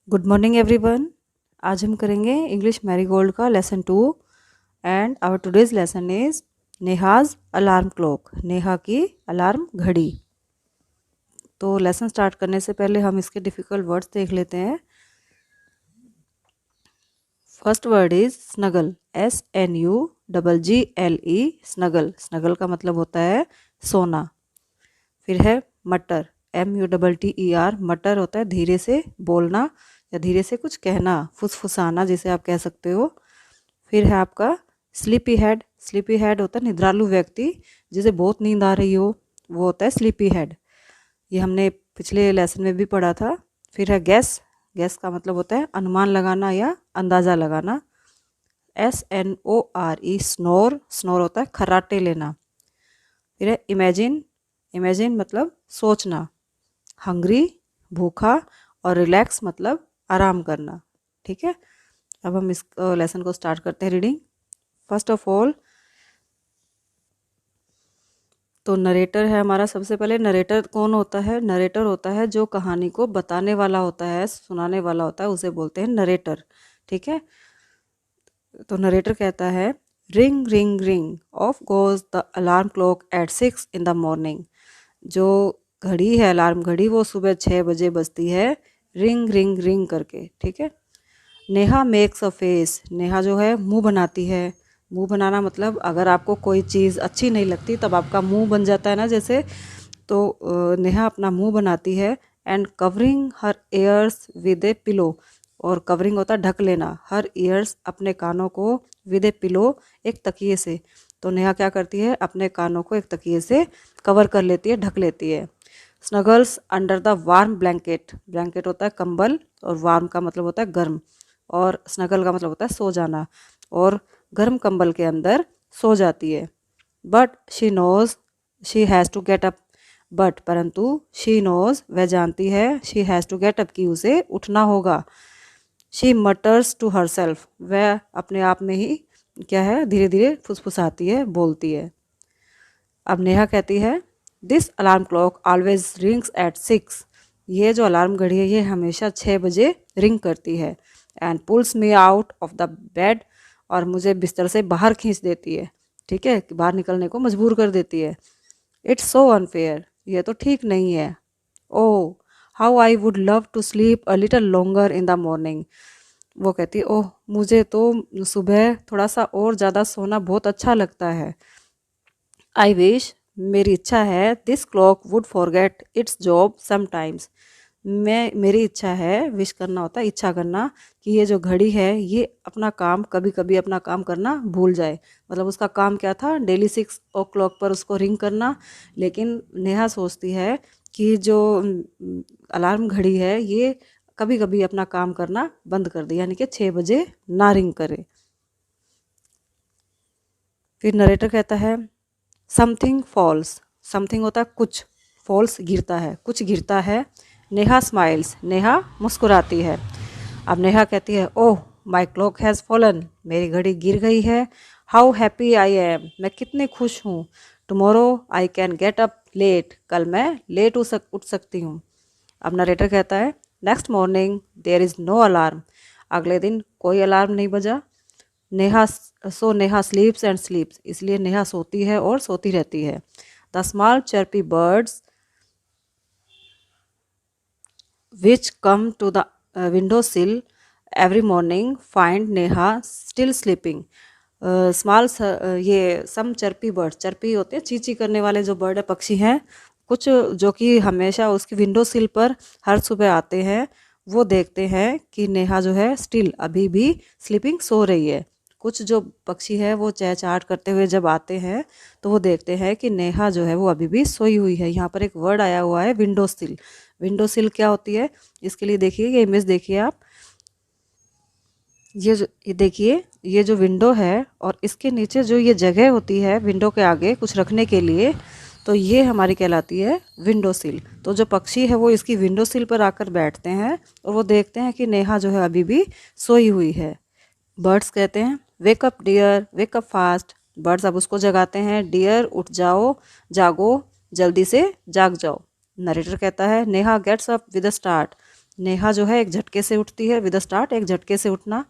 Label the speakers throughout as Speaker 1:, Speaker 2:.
Speaker 1: Good morning everyone. आज हम करेंगे इंग्लिश मैरीगोल्ड का lesson 2 and our today's lesson is Neha's alarm clock. Neha की अलार्म घड़ी। तो लेसन स्टार्ट करने से पहले हम इसके डिफ़िकल्ट वर्ड्स देख लेते हैं। First word is snuggle. SNUGGLE snuggle. Snuggle का मतलब होता है सोना। फिर है मटर। MUTTER मटर होता है धीरे से बोलना या धीरे से कुछ कहना, फुसफुसाना जिसे आप कह सकते हो। फिर है आपका स्लीपी हेड। स्लीपी हेड होता है निद्रालु व्यक्ति, जिसे बहुत नींद आ रही हो, वो होता है स्लीपी हेड। ये हमने पिछले लेसन में भी पढ़ा था। फिर है गैस। गैस का मतलब होता है अनुमान लगाना या अंदाज़ा लगाना। SNORE snore. स्नोर होता है खर्राटे लेना। फिर है इमेजिन। इमेजिन मतलब सोचना। हंग्री भूखा और रिलैक्स मतलब आराम करना। ठीक है, अब हम इस लेसन को स्टार्ट करते हैं रीडिंग। फर्स्ट ऑफ ऑल तो नरेटर है हमारा। सबसे पहले नरेटर कौन होता है? नरेटर होता है जो कहानी को बताने वाला होता है, सुनाने वाला होता है, उसे बोलते हैं नरेटर। ठीक है, तो नरेटर कहता है ring ring ring off goes the alarm clock at 6 in the morning. जो घड़ी है, अलार्म घड़ी, वो सुबह 6 बजे बजती है, रिंग रिंग रिंग करके। ठीक है। Neha makes a face. Neha जो है मुंह बनाती है। मुंह बनाना मतलब अगर आपको कोई चीज़ अच्छी नहीं लगती तब आपका मुंह बन जाता है ना, जैसे। तो नेहा अपना मुंह बनाती है। And covering her years with A pillow. और कवरिंग होता है ढक लेना। हर ईयर्स अपने कानों को, विद ए पिलो एक तकिए से। तो नेहा क्या करती है, अपने कानों को एक तकिए से कवर कर लेती है, ढक लेती है। Snuggles under the warm blanket. Blanket होता है कंबल और वार्म का मतलब होता है गर्म, और स्नगल का मतलब होता है सो जाना। और गर्म कंबल के अंदर सो जाती है। But she knows she has to get up. But परंतु शी नोज वह जानती है, she has to get up की उसे उठना होगा। She mutters to herself. वह अपने आप में ही क्या है, धीरे धीरे फुसफुसाती है, बोलती है। अब नेहा कहती है this alarm clock always rings at 6। ये जो अलार्म घड़ी है ये हमेशा 6 बजे रिंग करती है। And pulls me out of the bed. और मुझे बिस्तर से बाहर खींच देती है। ठीक है, बाहर निकलने को मजबूर कर देती है। It's so unfair. ये तो ठीक नहीं है। Oh how I would love to sleep a little longer in the morning. वो कहती है ओह मुझे तो सुबह थोड़ा सा और ज़्यादा सोना बहुत अच्छा लगता है। आई विश मेरी इच्छा है this clock would forget it's job sometimes. मेरी इच्छा है, विश करना होता है इच्छा करना, कि ये जो घड़ी है ये अपना काम कभी कभी अपना काम करना भूल जाए। मतलब उसका काम क्या था, डेली 6 o'clock पर उसको रिंग करना। लेकिन नेहा सोचती है कि जो अलार्म घड़ी है ये कभी कभी अपना काम करना बंद कर दे, यानी कि 6 बजे ना रिंग करे। फिर नरेटर कहता है समथिंग फॉल्स। समथिंग होता है कुछ, फॉल्स गिरता है, कुछ गिरता है। नेहा स्माइल्स। नेहा मुस्कुराती है। अब नेहा कहती है oh my clock has fallen. मेरी घड़ी गिर गई है। How happy I am. मैं कितनी खुश हूँ। Tomorrow I can get up late. कल मैं लेट उठ सकती हूँ। अब नरेटर कहता है next morning there is no alarm. अगले दिन कोई अलार्म नहीं बजा। Neha sleeps and sleeps. इसलिए नेहा सोती है और सोती रहती है। The small chirpy birds which come to the window sill every morning find Neha still sleeping. Small ये सम चर्पी बर्ड, चर्पी होते हैं चींची करने वाले जो बर्ड है, पक्षी हैं कुछ, जो कि हमेशा उसकी विंडो सिल पर हर सुबह आते हैं। वो देखते हैं कि नेहा जो है स्टिल अभी भी स्लीपिंग सो रही है। कुछ जो पक्षी है वो चहचहाट करते हुए जब आते हैं तो वो देखते हैं कि नेहा जो है वो अभी भी सोई हुई है। यहाँ पर एक वर्ड आया हुआ है विंडो सिल। विंडो सिल क्या होती है, इसके लिए देखिए ये इमेज देखिए आप। ये देखिए, ये जो विंडो है और इसके नीचे जो ये जगह होती है विंडो के आगे कुछ रखने के लिए, तो ये हमारी कहलाती है विंडो सिल। तो जो पक्षी है वो इसकी विंडो सिल पर आकर बैठते हैं और वो देखते हैं कि नेहा जो है अभी भी सोई हुई है। बर्ड्स कहते हैं wake up dear wake up fast. Birds अब उसको जगाते हैं, डियर उठ जाओ, जागो, जल्दी से जाग जाओ। नरेटर कहता है Neha gets up with a start. Neha जो है एक झटके से उठती है, विद स्टार्ट, एक झटके से उठना।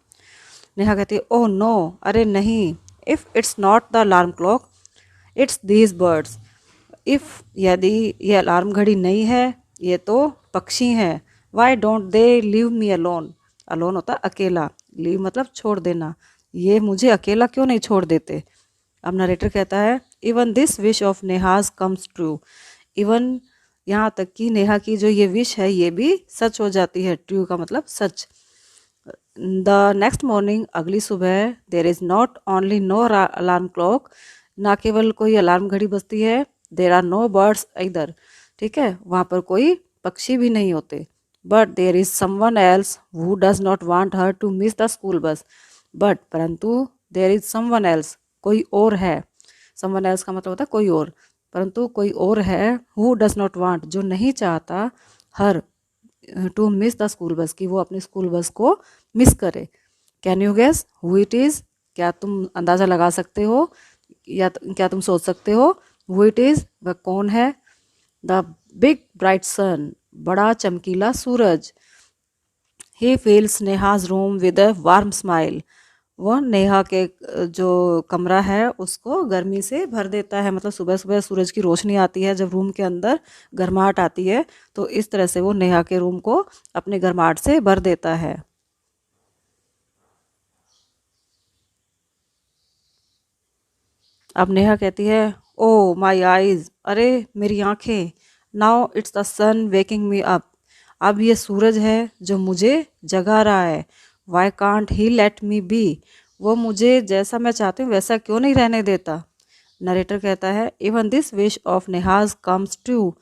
Speaker 1: नेहा कहती है ओह नो, अरे नहीं, if it's not the alarm clock it's these birds. If, यदि ये अलार्म घड़ी नहीं है, ये तो पक्षी हैं। Why don't they leave me alone. Alone होता है अकेला, लीव मतलब छोड़ देना, ये मुझे अकेला क्यों नहीं छोड़ देते। अब नरेटर कहता है even this wish of Neha's comes true. Even, यहाँ तक कि नेहा की जो ये विश है ये भी सच हो जाती है। ट्रू का मतलब सच। द नेक्स्ट मॉर्निंग, अगली सुबह, there is not only no alarm clock, ना केवल कोई अलार्म घड़ी बजती है, देर आर नो बर्ड्स इधर, ठीक है, वहाँ पर कोई पक्षी भी नहीं होते। But there is someone else who does not want her to miss the school bus. But, परंतु, देर इज़ समवन एल्स, कोई और है। समवन एल्स का मतलब होता है कोई और, परंतु कोई और है, हु डज नॉट वांट, जो नहीं चाहता, her, to miss the school bus, कि वो अपनी स्कूल बस को मिस करे। Can you guess who it is. क्या तुम अंदाज़ा लगा सकते हो, या क्या तुम सोच सकते हो हु इट इज़, वह कौन है। द बिग ब्राइट सन, बड़ा चमकीला सूरज। He fills Neha's room with a warm smile. वो नेहा के जो कमरा है उसको गर्मी से भर देता है। मतलब सुबह सुबह सूरज की रोशनी आती है, जब रूम के अंदर गर्माहट आती है, तो इस तरह से वो नेहा के रूम को अपने गर्माहट से भर देता है। अब नेहा कहती है ओ माई आईज, अरे मेरी आंखें। Now it's the sun waking me up. अब ये सूरज है जो मुझे जगा रहा है। Why can't he let me be. वो मुझे जैसा मैं चाहती हूँ वैसा क्यों नहीं रहने देता। नरेटर कहता है even this wish of Neha's comes true.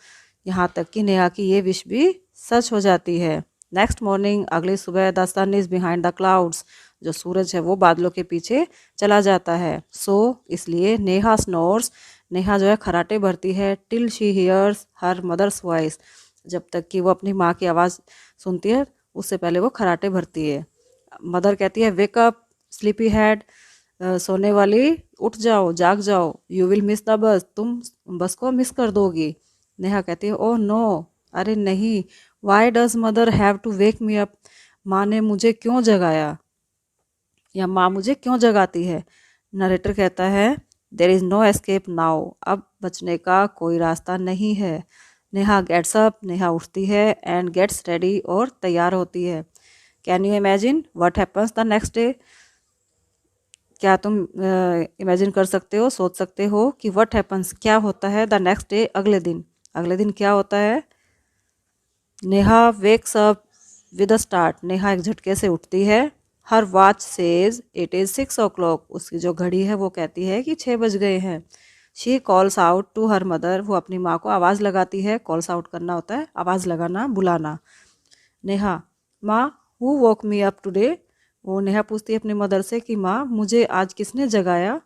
Speaker 1: यहाँ तक कि नेहा की ये विश भी सच हो जाती है। नेक्स्ट मॉर्निंग, अगली सुबह, the sun is behind the clouds. जो सूरज है वो बादलों के पीछे चला जाता है। सो इसलिए नेहा स्नोर्स, नेहा जो है खराटे भरती है, till she hears her mother's voice. जब तक कि वो अपनी माँ की आवाज़ सुनती है, उससे पहले वो खराटे भरती है। मदर कहती है वेकअप स्लीपी हेड, सोने वाली उठ जाओ, जाग जाओ। यू विल मिस द बस, तुम बस को मिस कर दोगी। नेहा कहती है ओह नो, अरे नहीं। Why does mother have to wake me up. माँ ने मुझे क्यों जगाया, या माँ मुझे क्यों जगाती है। नरेटर कहता है there is no escape now. अब बचने का कोई रास्ता नहीं है। नेहा गेट्स अप, नेहा उठती है, एंड गेट्स रेडी, और तैयार होती है। Can you imagine what happens the next day. क्या तुम इमेजिन कर सकते हो, सोच सकते हो कि वट हैपन्स क्या होता है, द नेक्स्ट डे अगले दिन। अगले दिन क्या होता है। Neha wakes up with a start. Neha एक झटके से उठती है। Her watch says it is 6 o'clock। उसकी जो घड़ी है वो कहती है कि 6 बज गए हैं। She calls out to her mother. वो अपनी माँ को आवाज़ लगाती है। कॉल्स आउट करना होता है आवाज़ लगाना, बुलाना। नेहा, माँ, who woke me up today. वो नेहा पूछती है अपनी मदर से कि माँ मुझे आज किसने जगाया।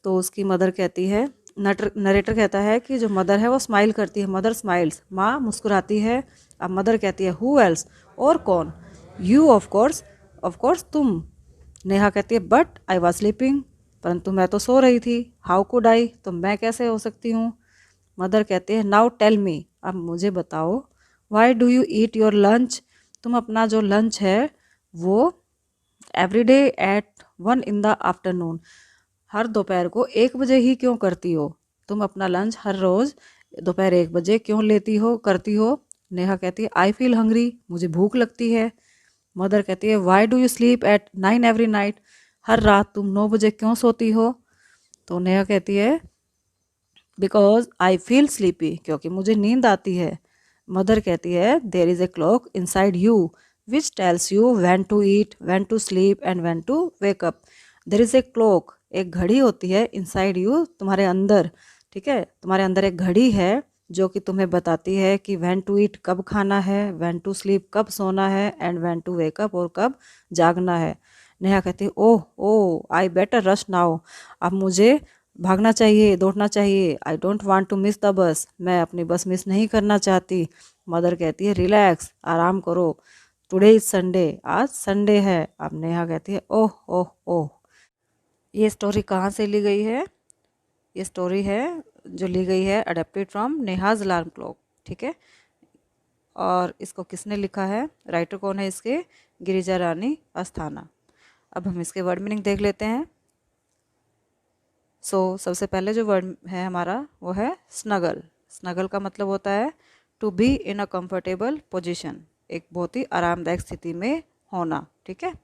Speaker 1: तो उसकी मदर कहती है, नरेटर कहता है कि जो मदर है वो स्माइल करती है। मदर स्माइल्स, माँ मुस्कुराती है। अब मदर कहती है हु एल्स, और कौन। यू ऑफ कोर्स तुम। नेहा कहती है बट आई वॉज स्लीपिंग, परंतु मैं तो सो रही थी। हाउ कुड आई, तो मैं कैसे हो सकती हूँ। मदर कहती है नाउ टेल मी, अब मुझे बताओ। Why do you eat your lunch. तुम अपना जो लंच है वो every day at 1 in the afternoon, हर दोपहर को 1 बजे ही क्यों करती हो। तुम अपना लंच हर रोज़ दोपहर 1 बजे क्यों लेती हो, करती हो। नेहा कहती है आई फील हंग्री, मुझे भूख लगती है। मदर कहती है why do you sleep at 9 every night, हर रात तुम 9 बजे क्यों सोती हो। तो नेहा कहती है बिकॉज आई फील स्लीपी, क्योंकि मुझे नींद आती है। मदर कहती है there is a clock inside you which tells you when to eat, when to sleep and when to wake up. There is a clock, एक घड़ी होती है, इनसाइड यू, तुम्हारे अंदर। ठीक है, तुम्हारे अंदर एक घड़ी है जो कि तुम्हें बताती है कि वैन टू ईट कब खाना है, वैन टू स्लीप कब सोना है, एंड वैन टू वेकअप और कब जागना है। नेहा कहती है oh oh I better rush now, अब मुझे भागना चाहिए, दौड़ना चाहिए। I don't want to miss the bus, मैं अपनी बस मिस नहीं करना चाहती। मदर कहती है रिलैक्स, आराम करो। टुडे इज संडे, आज संडे है। अब नेहा कहती है ओह ओह ओह। ये स्टोरी कहाँ से ली गई है। ये स्टोरी है जो ली गई है adapted from Neha's alarm clock. ठीक है, और इसको किसने लिखा है, राइटर कौन है इसके, गिरिजा रानी अस्थाना। अब हम इसके वर्ड मीनिंग देख लेते हैं। सबसे पहले जो वर्ड है हमारा वो है स्नगल। स्नगल का मतलब होता है to be in a comfortable position, एक बहुत ही आरामदायक स्थिति में होना, ठीक है।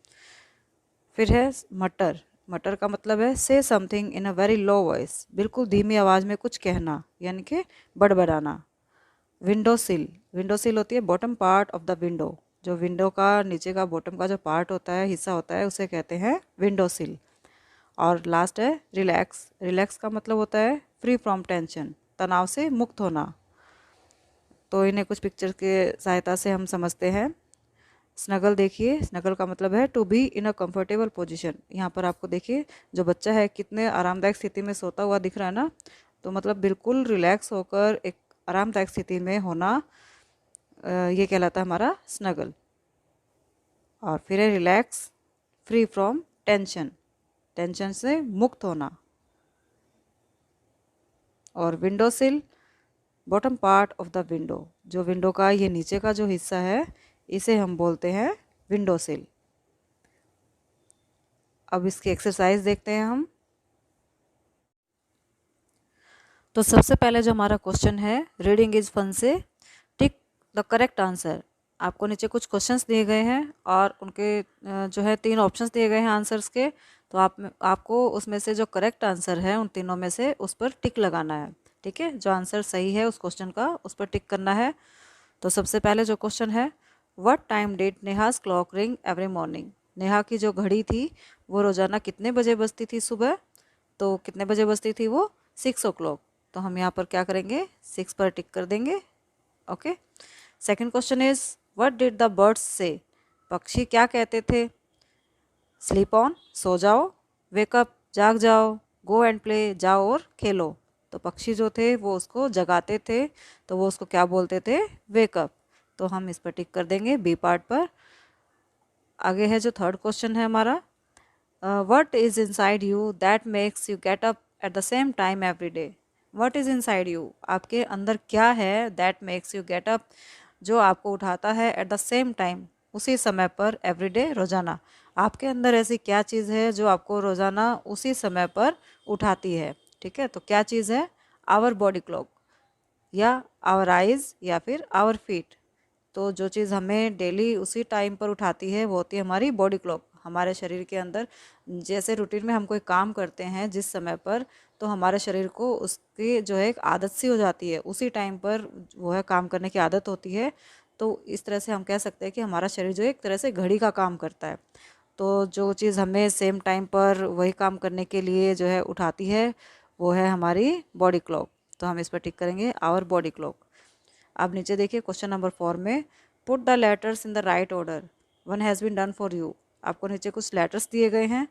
Speaker 1: फिर है मटर। मटर का मतलब है से something in a very low voice, बिल्कुल धीमी आवाज़ में कुछ कहना, यानी कि बड़बड़ाना। विंडो सिल। विंडो सिल होती है bottom part of the window, जो विंडो का नीचे का बॉटम का जो पार्ट होता है, हिस्सा होता है, उसे कहते हैं विंडो सिल। और लास्ट है रिलैक्स। रिलैक्स का मतलब होता है फ्री फ्रॉम टेंशन, तनाव से मुक्त होना। तो इन्हें कुछ पिक्चर के सहायता से हम समझते हैं। स्नगल देखिए, स्नगल का मतलब है to be in a comfortable position. यहाँ पर आपको देखिए जो बच्चा है कितने आरामदायक स्थिति में सोता हुआ दिख रहा है ना, तो मतलब बिल्कुल रिलैक्स होकर एक आरामदायक स्थिति में होना, ये कहलाता है हमारा स्नगल। और फिर है relax, free from tension, tension से मुक्त होना। और विंडो सिल, bottom part of the window, जो विंडो का ये नीचे का जो हिस्सा है, इसे हम बोलते हैं विंडो सिल। अब इसकी एक्सरसाइज देखते हैं हम। तो सबसे पहले जो हमारा क्वेश्चन है, रीडिंग इज फन से टिक द करेक्ट आंसर। आपको नीचे कुछ क्वेश्चंस दिए गए हैं और उनके जो है 3 ऑप्शंस दिए गए हैं आंसर्स के। तो आपको उसमें से जो करेक्ट आंसर है उन तीनों में से उस पर टिक लगाना है, ठीक है। जो आंसर सही है उस क्वेश्चन का, उस पर टिक करना है। तो सबसे पहले जो क्वेश्चन है, what time did Neha's clock ring every morning. Neha की जो घड़ी थी वो रोज़ाना कितने बजे बजती थी सुबह, तो कितने बजे बजती थी वो, 6 o'clock। तो हम यहाँ पर क्या करेंगे, 6 पर टिक कर देंगे, okay. Second question is what did the birds से। पक्षी क्या कहते थे, स्लीप ऑन, सो जाओ, वेकअप, जाग जाओ, गो एंड प्ले, जाओ और खेलो। तो पक्षी जो थे वो उसको जगाते थे, तो वो उसको क्या बोलते थे, वेकअप। तो हम इस पर टिक कर देंगे बी पार्ट पर। आगे है जो थर्ड क्वेश्चन है हमारा, what is inside you that makes you get up at the same time every day. What is inside you, आपके अंदर क्या है, that makes you get up, जो आपको उठाता है एट द सेम टाइम, उसी समय पर, एवरी डे, रोज़ाना। आपके अंदर ऐसी क्या चीज़ है जो आपको रोज़ाना उसी समय पर उठाती है, ठीक है। तो क्या चीज़ है, आवर बॉडी क्लॉक, या आवर आइज़, या फिर आवर फीट। तो जो चीज़ हमें डेली उसी टाइम पर उठाती है वो होती है हमारी बॉडी क्लॉक। हमारे शरीर के अंदर जैसे रूटीन में हम कोई काम करते हैं जिस समय पर, तो हमारे शरीर को उसकी जो है एक आदत सी हो जाती है, उसी टाइम पर वो है काम करने की आदत होती है। तो इस तरह से हम कह सकते हैं कि हमारा शरीर जो है एक तरह से घड़ी का काम करता है। तो जो चीज़ हमें सेम टाइम पर वही काम करने के लिए जो है उठाती है वो है हमारी बॉडी क्लॉक। तो हम इस पर टिक करेंगे आवर बॉडी क्लॉक। अब नीचे देखिए क्वेश्चन नंबर 4 में, put the letters in the right order, one has been done for you. आपको नीचे कुछ लेटर्स दिए गए हैं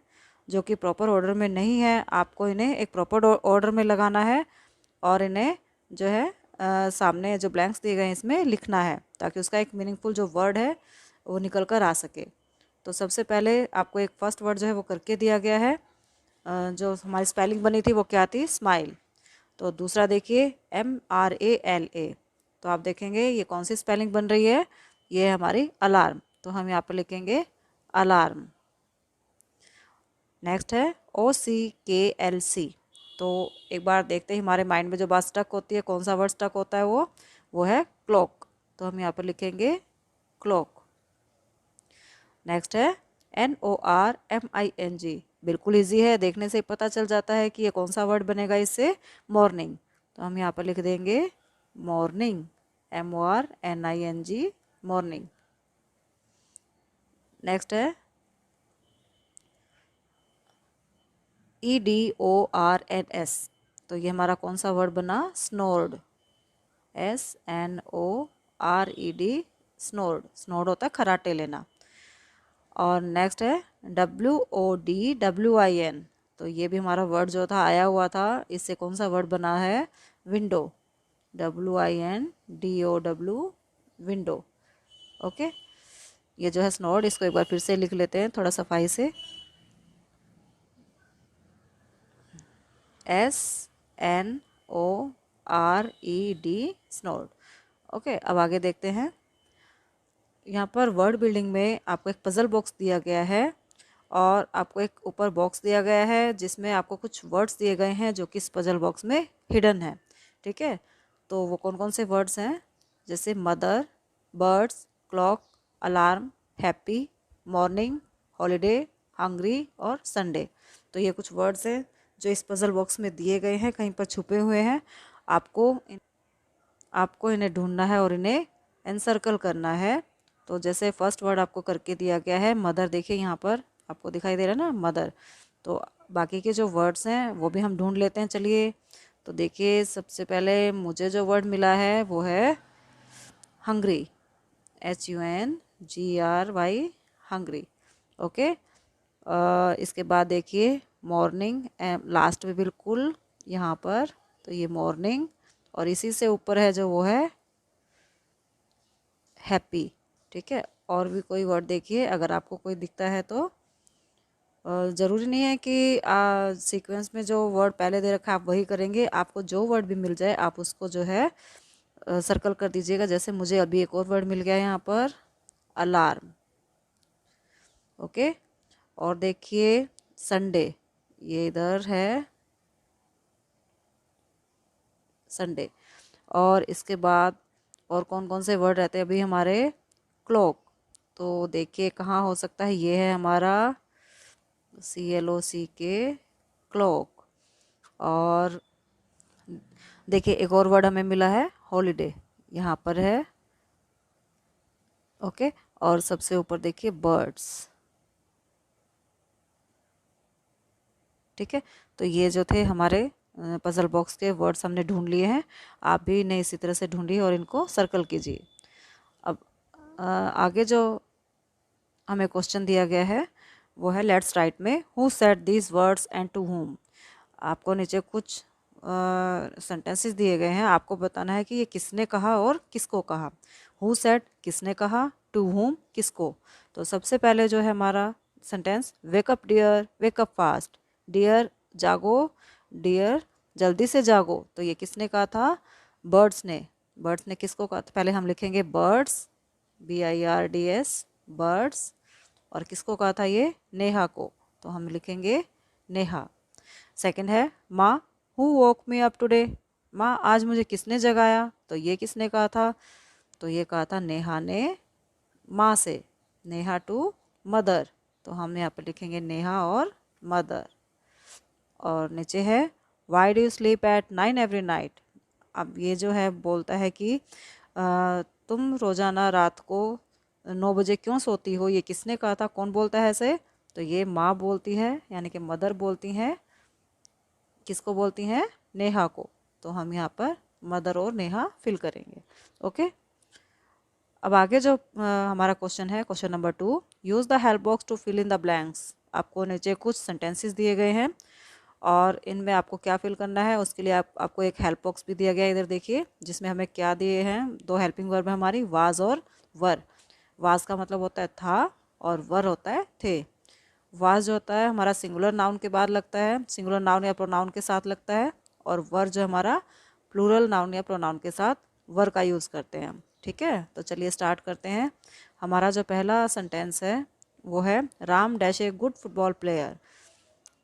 Speaker 1: जो कि प्रॉपर ऑर्डर में नहीं है, आपको इन्हें एक प्रॉपर ऑर्डर में लगाना है और इन्हें जो है सामने जो ब्लैंक्स दिए गए हैं इसमें लिखना है, ताकि उसका एक मीनिंगफुल जो वर्ड है वो निकल कर आ सके। तो सबसे पहले आपको एक फर्स्ट वर्ड जो है वो करके दिया गया है, जो हमारी स्पेलिंग बनी थी वो क्या थी, स्माइल। तो दूसरा देखिए MRALA, तो आप देखेंगे ये कौन सी स्पेलिंग बन रही है, ये है हमारी अलार्म। तो हम यहाँ पर लिखेंगे अलार्म। नेक्स्ट है OCKLC। तो एक बार देखते ही हमारे माइंड में जो बात स्टक होती है, कौन सा वर्ड स्टक होता है वो है क्लॉक। तो हम यहाँ पर लिखेंगे क्लॉक। नेक्स्ट है NORMING। बिल्कुल इजी है, देखने से पता चल जाता है कि ये कौन सा वर्ड बनेगा इससे, मॉर्निंग। तो हम यहाँ पर लिख देंगे मॉर्निंग, MORNING, मॉर्निंग। नेक्स्ट है EDORNS। तो ये हमारा कौन सा वर्ड बना, स्नोर्ड, SNORED, स्नोर्ड। स्नोर्ड होता है खराटे लेना। और नेक्स्ट है WODWIN। तो ये भी हमारा वर्ड जो था आया हुआ था, इससे कौन सा वर्ड बना है, विंडो, WINDOW, विंडो, ओके। ये जो है स्नोर्ड, इसको एक बार फिर से लिख लेते हैं थोड़ा सफाई से, SNORED, स्नोर्ड, ओके। अब आगे देखते हैं यहाँ पर वर्ड बिल्डिंग में आपको एक पजल बॉक्स दिया गया है और आपको एक ऊपर बॉक्स दिया गया है जिसमें आपको कुछ वर्ड्स दिए गए हैं जो कि इस पजल बॉक्स में हिडन है। ठीक है, तो वो कौन कौन से वर्ड्स हैं, जैसे mother, birds, clock, alarm, happy, morning, holiday, hungry और संडे। तो ये कुछ वर्ड्स हैं जो इस पजल बॉक्स में दिए गए हैं, कहीं पर छुपे हुए हैं। आपको इन्हें ढूंढना है और इन्हें एनसर्कल करना है। तो जैसे फर्स्ट वर्ड आपको करके दिया गया है मदर, देखिए यहाँ पर आपको दिखाई दे रहा है ना मदर। तो बाकी के जो वर्ड्स हैं वो भी हम ढूंढ लेते हैं, चलिए। तो देखिए सबसे पहले मुझे जो वर्ड मिला है वो है हंग्री, HUNGRY, हंग्री। ओके, इसके बाद देखिए मॉर्निंग, लास्ट में बिल्कुल यहाँ पर, तो ये मॉर्निंग, और इसी से ऊपर है जो वो है हैप्पी। ठीक है, और भी कोई वर्ड देखिए अगर आपको कोई दिखता है तो। ज़रूरी नहीं है कि सीक्वेंस में जो वर्ड पहले दे रखा है आप वही करेंगे, आपको जो वर्ड भी मिल जाए आप उसको जो है सर्कल कर दीजिएगा। जैसे मुझे अभी एक और वर्ड मिल गया है यहाँ पर, अलार्म। ओके, और देखिए संडे, ये इधर है संडे। और इसके बाद और कौन कौन से वर्ड रहते हैं अभी हमारे, क्लॉक। तो देखिए कहाँ हो सकता है, ये है हमारा CLOCK, क्लॉक। और देखिए एक और वर्ड हमें मिला है हॉलीडे, यहाँ पर है। ओके, और सबसे ऊपर देखिए बर्ड्स। ठीक है, तो ये जो थे हमारे पजल बॉक्स के वर्ड्स हमने ढूंढ लिए हैं। आप भी इन्हें इसी तरह से ढूंढिए और इनको सर्कल कीजिए। अब आगे जो हमें क्वेश्चन दिया गया है वो है लेट्स राइट में who said these words and to whom। आपको नीचे कुछ सेंटेंसेस दिए गए हैं, आपको बताना है कि ये किसने कहा और किसको कहा। हु सेड किसने कहा, टू whom किसको। तो सबसे पहले जो है हमारा sentence, wake up dear, wake up fast. Dear जागो, डियर जल्दी से जागो। तो ये किसने कहा था, बर्ड्स ने। बर्ड्स ने किसको कहा था, पहले हम लिखेंगे बर्ड्स, BIRDS, बर्ड्स। और किसको कहा था ये, नेहा को, तो हम लिखेंगे नेहा। सेकंड है माँ, who woke me up today. माँ आज मुझे किसने जगाया, तो ये किसने कहा था, तो ये कहा था नेहा ने माँ से। नेहा टू मदर, तो हम यहाँ पर लिखेंगे नेहा और मदर। और नीचे है why do you sleep at 9 every night. अब ये जो है बोलता है कि तुम रोज़ाना रात को 9 बजे क्यों सोती हो, ये किसने कहा था, कौन बोलता है ऐसे, तो ये माँ बोलती है, यानी कि मदर बोलती हैं। किसको बोलती हैं, नेहा को। तो हम यहाँ पर मदर और नेहा फिल करेंगे। ओके, अब आगे जो हमारा क्वेश्चन है, question number 2, use the help box to fill in the blanks. आपको नीचे कुछ सेंटेंसेस दिए गए हैं और इनमें आपको क्या फिल करना है उसके लिए आपको एक हेल्प बॉक्स भी दिया गया है, इधर देखिए, जिसमें हमें क्या दिए हैं, दो हेल्पिंग वर्ब है हमारी, वाज और वर। वाज का मतलब होता है था और वर होता है थे। वाज जो होता है हमारा सिंगुलर नाउन के बाद लगता है, सिंगुलर नाउन या प्रोनाउन के साथ लगता है। और वर जो हमारा प्लूरल नाउन या प्रोनाउन के साथ वर का यूज़ करते हैं हम। ठीक है, तो चलिए स्टार्ट करते हैं। हमारा जो पहला सेंटेंस है वो है Ram dash a good football player.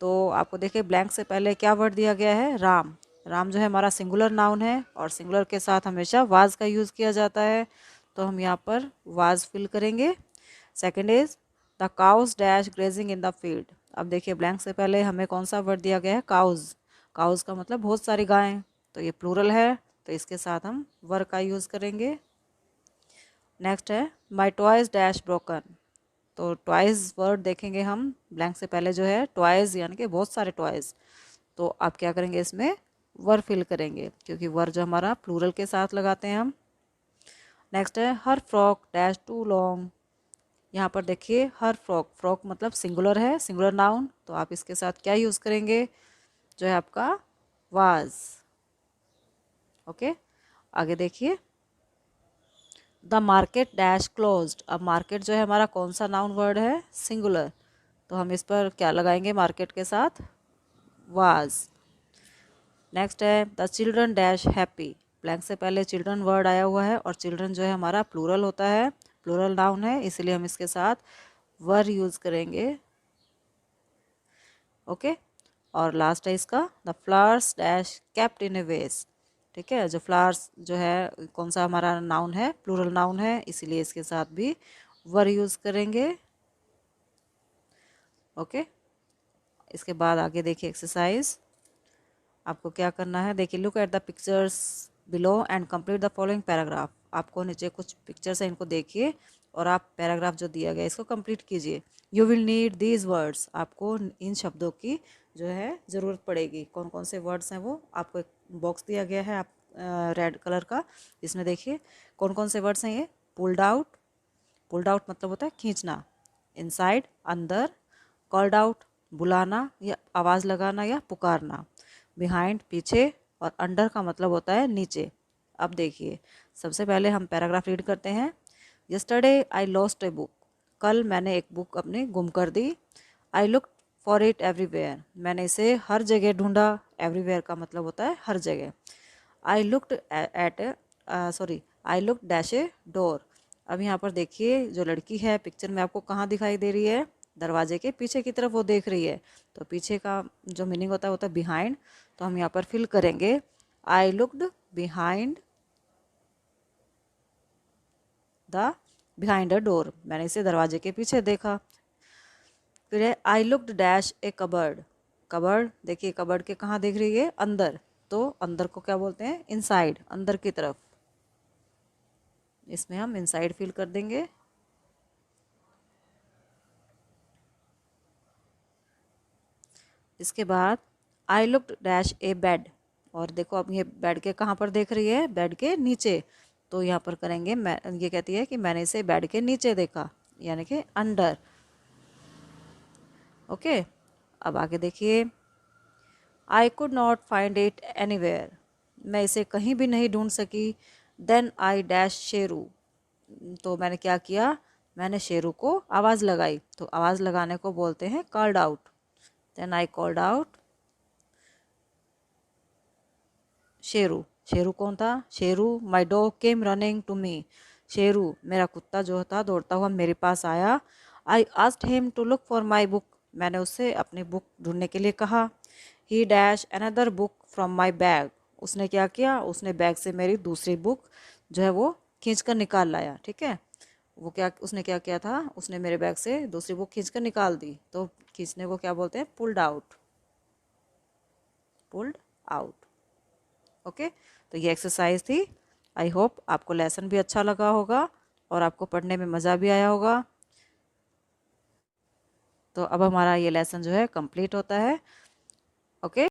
Speaker 1: तो आपको देखिए ब्लैंक से पहले क्या वर्ड दिया गया है, राम। राम जो है हमारा सिंगुलर नाउन है और सिंगुलर के साथ हमेशा वाज का यूज़ किया जाता है, तो हम यहाँ पर वाज फिल करेंगे। Second is the cows dash grazing in the field. अब देखिए ब्लैंक से पहले हमें कौन सा वर्ड दिया गया है, काउज। काउज का मतलब बहुत सारी गायें, तो ये प्लूरल है, तो इसके साथ हम वर का यूज़ करेंगे। नेक्स्ट है माई टॉयज डैश ब्रोकन। तो टॉयज वर्ड देखेंगे हम, ब्लैंक से पहले जो है टॉयज यानी कि बहुत सारे टॉयज, तो आप क्या करेंगे, इसमें वर फिल करेंगे क्योंकि वर जो हमारा प्लूरल के साथ लगाते हैं हम। नेक्स्ट है हर फ्रॉक डैश टू लॉन्ग। यहाँ पर देखिए हर फ्रॉक, फ्रॉक मतलब सिंगुलर है, सिंगुलर नाउन, तो आप इसके साथ क्या यूज़ करेंगे, जो है आपका वाज। ओके, आगे देखिए द मार्केट डैश क्लोज्ड। अब मार्केट जो है हमारा कौन सा नाउन वर्ड है, सिंगुलर, तो हम इस पर क्या लगाएंगे, मार्केट के साथ वाज। नेक्स्ट है the children dash happy. Blank से पहले चिल्ड्रन वर्ड आया हुआ है और चिल्ड्रन जो है हमारा प्लूरल होता है, प्लूरल नाउन है, इसलिए हम इसके साथ वर यूज करेंगे। ओके, और लास्ट है इसका the flowers dash kept in a vase. ठीक है, जो फ्लावर्स जो है कौन सा हमारा नाउन है, प्लूरल नाउन है, इसीलिए इसके साथ भी वर यूज करेंगे। ओके, इसके बाद आगे देखिए एक्सरसाइज। आपको क्या करना है, देखिए look at the pictures below and complete the following paragraph. आपको नीचे कुछ पिक्चर्स हैं, इनको देखिए और आप पैराग्राफ जो दिया गया इसको कंप्लीट कीजिए। You will need these words, आपको इन शब्दों की जो है ज़रूरत पड़ेगी। कौन कौन से वर्ड्स हैं वो आपको एक बॉक्स दिया गया है, आप रेड कलर का, इसमें देखिए कौन कौन से वर्ड्स हैं ये। पुल्ड आउट, पुल्ड आउट मतलब होता है खींचना। इनसाइड अंदर, कॉल्ड आउट बुलाना या आवाज़ लगाना या पुकारना। बिहाइंड पीछे, और अंडर का मतलब होता है नीचे। अब देखिए सबसे पहले हम पैराग्राफ रीड करते हैं। Yesterday I lost a book, कल मैंने एक बुक अपनी गुम कर दी। I look for it everywhere, मैंने इसे हर जगह ढूंढा। एवरीवेयर का मतलब होता है हर जगह। I looked at sorry I look dash a door. अब यहाँ पर देखिए जो लड़की है पिक्चर में आपको कहाँ दिखाई दे रही है, दरवाजे के पीछे की तरफ वो देख रही है। तो पीछे का जो मीनिंग होता है होता है बिहाइंड। तो हम यहाँ पर फिल करेंगे I looked behind the behind a door, मैंने इसे दरवाजे के पीछे देखा। फिर है I looked dash A cupboard. Cupboard देखिए कबर्ड के कहाँ देख रही है, अंदर। तो अंदर को क्या बोलते हैं, इनसाइड, अंदर की तरफ। इसमें हम इनसाइड फिल कर देंगे। इसके बाद I looked dash A bed, और देखो अब ये बेड के कहाँ पर देख रही है, बेड के नीचे। तो यहाँ पर करेंगे मैं, ये कहती है कि मैंने इसे बेड के नीचे देखा, यानी कि अंडर। ओके, अब आगे देखिए I could not find it anywhere, मैं इसे कहीं भी नहीं ढूंढ सकी। देन आई डैश शेरू, तो मैंने क्या किया, मैंने शेरू को आवाज़ लगाई। तो आवाज़ लगाने को बोलते हैं called out. Then I called out Sheru. Sheru कौन था, Sheru my dog came running to me, Sheru मेरा कुत्ता जो था दौड़ता हुआ मेरे पास आया। I asked him to look for my book, मैंने उससे अपनी बुक ढूंढने के लिए कहा। He dash another book from my bag, उसने क्या किया, उसने बैग से मेरी दूसरी बुक जो है वो खींच कर निकाल लाया। ठीक है, वो क्या, उसने क्या किया था, उसने मेरे बैग से दूसरी बुक खींच कर निकाल दी। तो खींचने को क्या बोलते हैं, pulled out, pulled out. Okay, तो ये एक्सरसाइज थी। आई होप आपको लेसन भी अच्छा लगा होगा और आपको पढ़ने में मज़ा भी आया होगा। तो अब हमारा ये लेसन जो है कंप्लीट होता है। ओके।